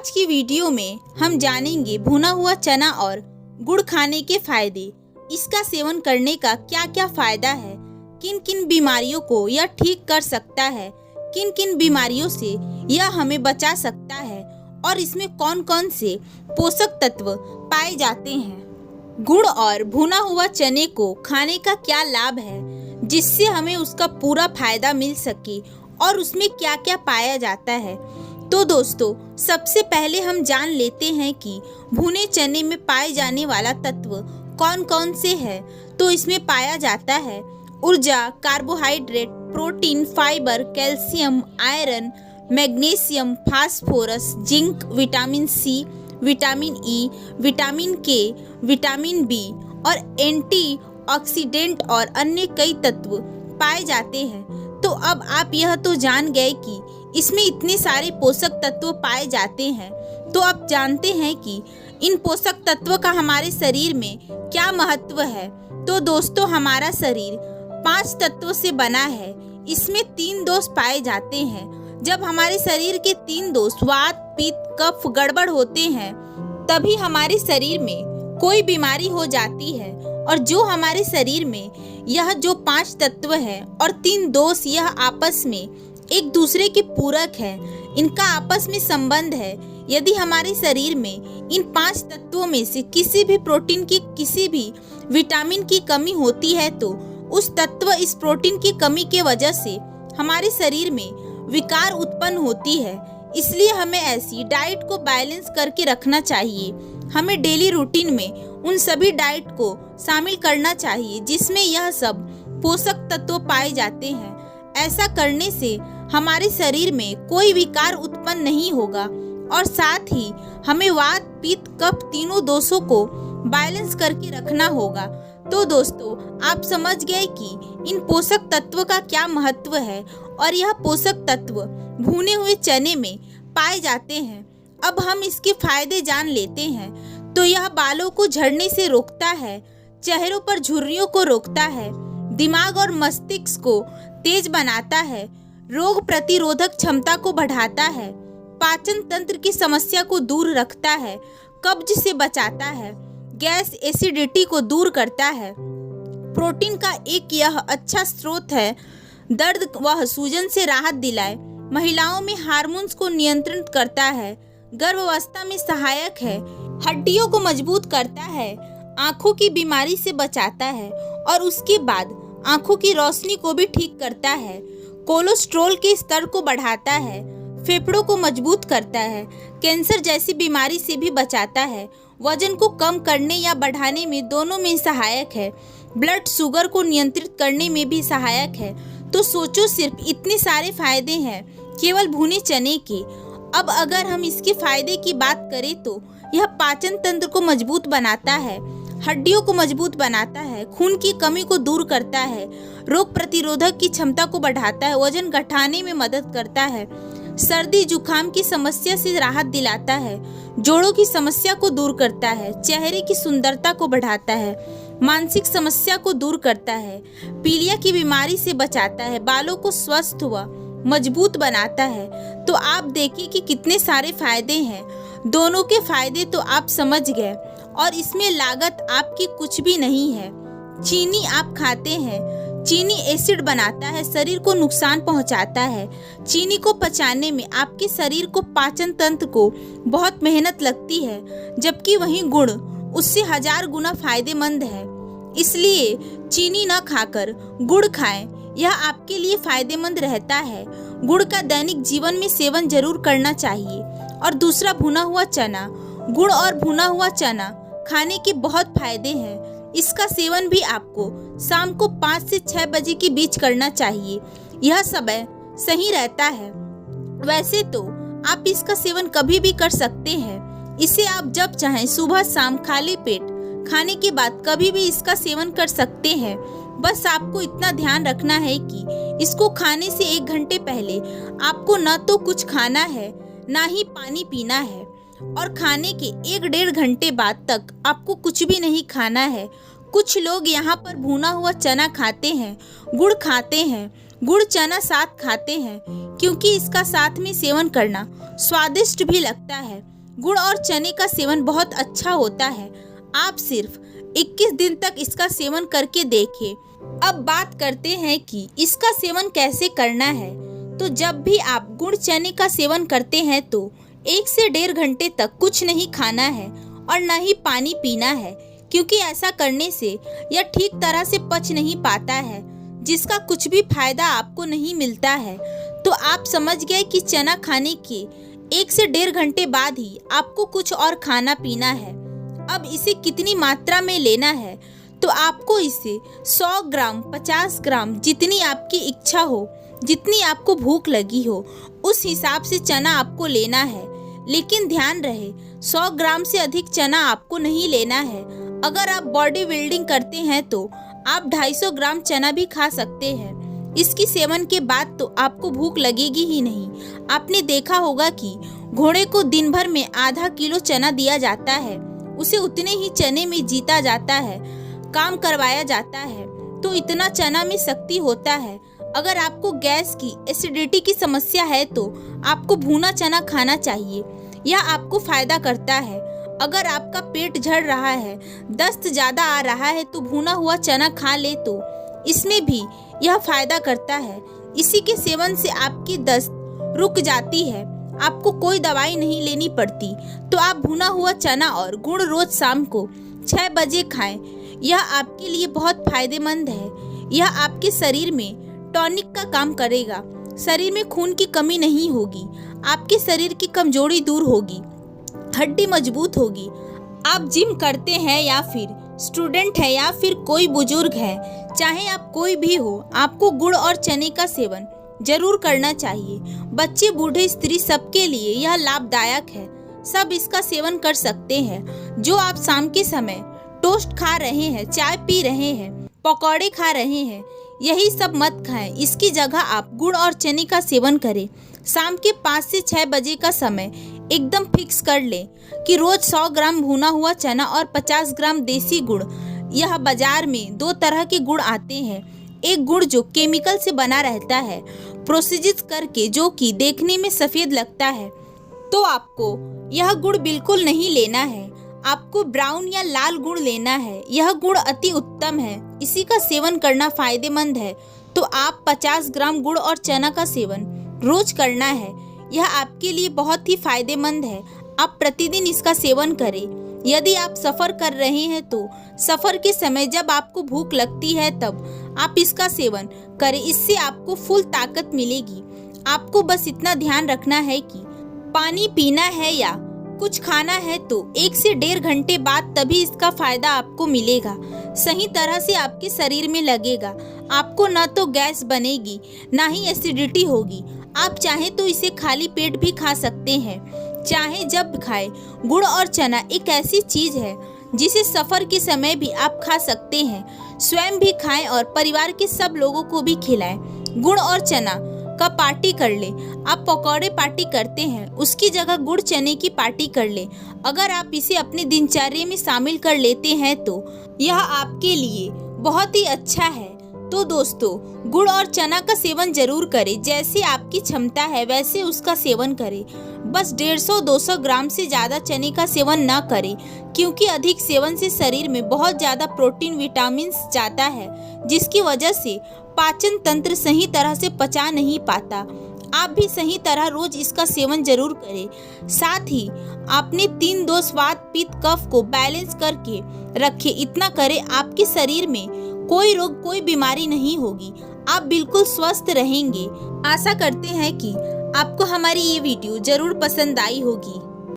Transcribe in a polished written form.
आज की वीडियो में हम जानेंगे भुना हुआ चना और गुड़ खाने के फायदे। इसका सेवन करने का क्या क्या फायदा है, किन किन बीमारियों को यह ठीक कर सकता है, किन किन बीमारियों से यह हमें बचा सकता है और इसमें कौन कौन से पोषक तत्व पाए जाते हैं। गुड़ और भुना हुआ चने को खाने का क्या लाभ है जिससे हमें उसका पूरा फायदा मिल सके और उसमें क्या क्या पाया जाता है। तो दोस्तों, सबसे पहले हम जान लेते हैं कि भुने चने में पाए जाने वाला तत्व कौन कौन से हैं। तो इसमें पाया जाता है ऊर्जा, carbohydrate, protein, fibre, calcium, iron, magnesium, phosphorus, zinc, vitamin C, vitamin E, vitamin K, vitamin B और एंटीऑक्सीडेंट और अन्य कई तत्व पाए जाते हैं। तो अब आप यह तो जान गए कि इसमें इतने सारे पोषक तत्व पाए जाते हैं। तो आप जानते हैं कि इन पोषक तत्वों का हमारे शरीर में क्या महत्व है। तो दोस्तों, हमारा शरीर 5 तत्वों से बना है। इसमें 3 दोष पाए जाते हैं। जब हमारे शरीर के 3 दोष वात, पित्त, कफ गड़बड़ होते हैं तभी हमारे शरीर में कोई बीमारी हो जाती है। और जो हमारे शरीर में यह जो 5 तत्व है और 3 दोष, यह आपस में एक दूसरे के पूरक है, इनका आपस में संबंध है। यदि हमारे शरीर में इन 5 तत्वों में से किसी भी प्रोटीन की, किसी भी विटामिन की कमी होती है तो उस तत्व इस प्रोटीन की कमी के वजह से हमारे शरीर में विकार उत्पन्न होती है। इसलिए हमें ऐसी डाइट को बैलेंस करके रखना चाहिए। हमें डेली रूटीन में उन सभी डाइट को शामिल करना चाहिए जिसमें यह सब पोषक तत्व पाए जाते हैं। ऐसा करने से हमारे शरीर में कोई विकार उत्पन्न नहीं होगा और साथ ही हमें वात, पित्त, कफ तीनों दोषों को बैलेंस करके रखना होगा। तो दोस्तों, आप समझ गए कि इन पोषक तत्व का क्या महत्व है और यह पोषक तत्व भुने हुए चने में पाए जाते हैं। अब हम इसके फायदे जान लेते हैं। तो यह बालों को झड़ने से रोकता है, चेहरों पर झुर्रियों को रोकता है, दिमाग और मस्तिष्क को तेज बनाता है, रोग प्रतिरोधक क्षमता को बढ़ाता है, पाचन तंत्र की समस्या को दूर रखता है, कब्ज से बचाता है, गैस एसिडिटी को दूर करता है। प्रोटीन का एक यह अच्छा स्रोत है, दर्द व सूजन से राहत दिलाए, महिलाओं में हार्मोन्स को नियंत्रित करता है, गर्भावस्था में सहायक है, हड्डियों को मजबूत करता है, आंखों की बीमारी से बचाता है और उसके बाद आंखों की रोशनी को भी ठीक करता है, कोलेस्ट्रॉल के स्तर को बढ़ाता है, फेफड़ों को मजबूत करता है, कैंसर जैसी बीमारी से भी बचाता है, वजन को कम करने या बढ़ाने में दोनों में सहायक है, ब्लड शुगर को नियंत्रित करने में भी सहायक है। तो सोचो, सिर्फ इतने सारे फायदे हैं केवल भुने चने के। अब अगर हम इसके फायदे की बात करें तो यह पाचन तंत्र को मजबूत बनाता है, हड्डियों को मजबूत बनाता है, खून की कमी को दूर करता है, रोग प्रतिरोधक की क्षमता को बढ़ाता है, वजन घटाने में मदद करता है, सर्दी जुकाम की समस्या से राहत दिलाता है, जोड़ों की समस्या को दूर करता है, चेहरे की सुंदरता को बढ़ाता है, मानसिक समस्या को दूर करता है, पीलिया की बीमारी से बचाता है, बालों को स्वस्थ व मजबूत बनाता है। तो आप देखिए कि कितने सारे फायदे हैं। दोनों के फायदे तो आप समझ गए और इसमें लागत आपकी कुछ भी नहीं है। चीनी आप खाते हैं, चीनी एसिड बनाता है, शरीर को नुकसान पहुंचाता है। चीनी को पचाने में आपके शरीर को, पाचन तंत्र को बहुत मेहनत लगती है, जबकि वही गुड़ उससे 1000 गुना फायदेमंद है। इसलिए चीनी न खाकर गुड़ खाएं, यह आपके लिए फायदेमंद रहता है। गुड़ का दैनिक जीवन में सेवन जरूर करना चाहिए। और दूसरा, भुना हुआ चना। गुड़ और भुना हुआ चना खाने के बहुत फायदे हैं। इसका सेवन भी आपको शाम को 5 से 6 बजे के बीच करना चाहिए। यह समय सही रहता है। वैसे तो आप इसका सेवन कभी भी कर सकते हैं। इसे आप जब चाहें, सुबह शाम, खाली पेट खाने के बाद कभी भी इसका सेवन कर सकते हैं। बस आपको इतना ध्यान रखना है कि इसको खाने से 1 घंटे पहले आपको न तो कुछ खाना है, ना ही पानी पीना है और खाने के 1-1.5 घंटे बाद तक आपको कुछ भी नहीं खाना है। कुछ लोग यहाँ पर भुना हुआ चना खाते हैं, गुड़ खाते हैं, गुड़ चना साथ खाते हैं क्योंकि इसका साथ में सेवन करना स्वादिष्ट भी लगता है। गुड़ और चने का सेवन बहुत अच्छा होता है। आप सिर्फ 21 दिन तक इसका सेवन करके देखें। अब बात करते हैं कि इसका सेवन कैसे करना है। तो जब भी आप गुड़ चने का सेवन करते हैं तो 1 से 1.5 घंटे तक कुछ नहीं खाना है और न ही पानी पीना है, क्योंकि ऐसा करने से यह ठीक तरह से पच नहीं पाता है, जिसका कुछ भी फायदा आपको नहीं मिलता है। तो आप समझ गए कि चना खाने के 1 से 1.5 घंटे बाद ही आपको कुछ और खाना पीना है। अब इसे कितनी मात्रा में लेना है, तो आपको इसे 100 ग्राम 50 ग्राम जितनी आपकी इच्छा हो, जितनी आपको भूख लगी हो, उस हिसाब से चना आपको लेना है। लेकिन ध्यान रहे 100 ग्राम से अधिक चना आपको नहीं लेना है। अगर आप बॉडी बिल्डिंग करते हैं तो आप 250 ग्राम चना भी खा सकते हैं। इसकी सेवन के बाद तो आपको भूख लगेगी ही नहीं। आपने देखा होगा कि घोड़े को दिन भर में आधा किलो चना दिया जाता है, उसे उतने ही चने में जीता जाता है, काम करवाया जाता है। तो इतना चना में शक्ति होता है। अगर आपको गैस की, एसिडिटी की समस्या है तो आपको भुना चना खाना चाहिए। यह आपको फायदा करता है। अगर आपका पेट झड़ रहा है, दस्त ज़्यादा आ रहा है तो भुना हुआ चना खा ले तो इसमें भी यह फायदा करता है। इसी के सेवन से आपकी दस्त रुक जाती है, आपको कोई दवाई नहीं लेनी पड़ती। तो आप भुना हुआ चना और गुड़ रोज शाम को 6 बजे खाएं। यह आपके लिए बहुत फायदेमंद है। यह आपके शरीर में टॉनिक का काम करेगा। शरीर में खून की कमी नहीं होगी, आपके शरीर की कमजोरी दूर होगी, हड्डी मजबूत होगी। आप जिम करते हैं या फिर स्टूडेंट है या फिर कोई बुजुर्ग है, चाहे आप कोई भी हो, आपको गुड़ और चने का सेवन जरूर करना चाहिए। बच्चे, बूढ़े, स्त्री, सबके लिए यह लाभदायक है। सब इसका सेवन कर सकते हैं। जो आप शाम के समय टोस्ट खा रहे हैं, चाय पी रहे हैं, पकौड़े खा रहे हैं, यही सब मत खाएं। इसकी जगह आप गुड़ और चने का सेवन करें। शाम के 5 से 6 बजे का समय एकदम फिक्स कर लें कि रोज 100 ग्राम भुना हुआ चना और 50 ग्राम देसी गुड़। यह बाजार में 2 तरह के गुड़ आते हैं। एक गुड़ जो केमिकल से बना रहता है, प्रोसेस करके, जो कि देखने में सफ़ेद लगता है, तो आपको यह गुड़ बिल्कुल नहीं लेना है। आपको ब्राउन या लाल गुड़ लेना है। यह गुड़ अति उत्तम है, इसी का सेवन करना फायदेमंद है। तो आप 50 ग्राम गुड़ और चना का सेवन रोज करना है। यह आपके लिए बहुत ही फायदेमंद है। आप प्रतिदिन इसका सेवन करें। यदि आप सफ़र कर रहे हैं तो सफ़र के समय जब आपको भूख लगती है तब आप इसका सेवन करें। इससे आपको फुल ताकत मिलेगी। आपको बस इतना ध्यान रखना है कि पानी पीना है या कुछ खाना है तो 1 से 1.5 घंटे बाद, तभी इसका फायदा आपको मिलेगा, सही तरह से आपके शरीर में लगेगा। आपको ना तो गैस बनेगी, ना ही एसिडिटी होगी। आप चाहें तो इसे खाली पेट भी खा सकते हैं, चाहे जब खाएं। गुड़ और चना एक ऐसी चीज है जिसे सफर के समय भी आप खा सकते हैं। स्वयं भी खाएं और परिवार के सब लोगों को भी खिलाएं। गुड़ और चना का पार्टी कर ले। आप पकौड़े पार्टी करते हैं, उसकी जगह गुड़ चने की पार्टी कर ले। अगर आप इसे अपने दिनचर्या में शामिल कर लेते हैं तो यह आपके लिए बहुत ही अच्छा है। तो दोस्तों, गुड़ और चना का सेवन जरूर करें। जैसे आपकी क्षमता है वैसे उसका सेवन करें। बस 150-200 ग्राम से ज़्यादा चने का सेवन ना करें, क्योंकि अधिक सेवन से शरीर में बहुत ज़्यादा प्रोटीन, विटामिन जाता है, जिसकी वजह से पाचन तंत्र सही तरह से पचा नहीं पाता। आप भी सही तरह रोज इसका सेवन जरूर करें। साथ ही आपने 3 दोष, वात, पित्त, कफ को बैलेंस करके रखें। इतना करें, आपके शरीर में कोई रोग, कोई बीमारी नहीं होगी। आप बिल्कुल स्वस्थ रहेंगे। आशा करते हैं कि आपको हमारी ये वीडियो जरूर पसंद आई होगी।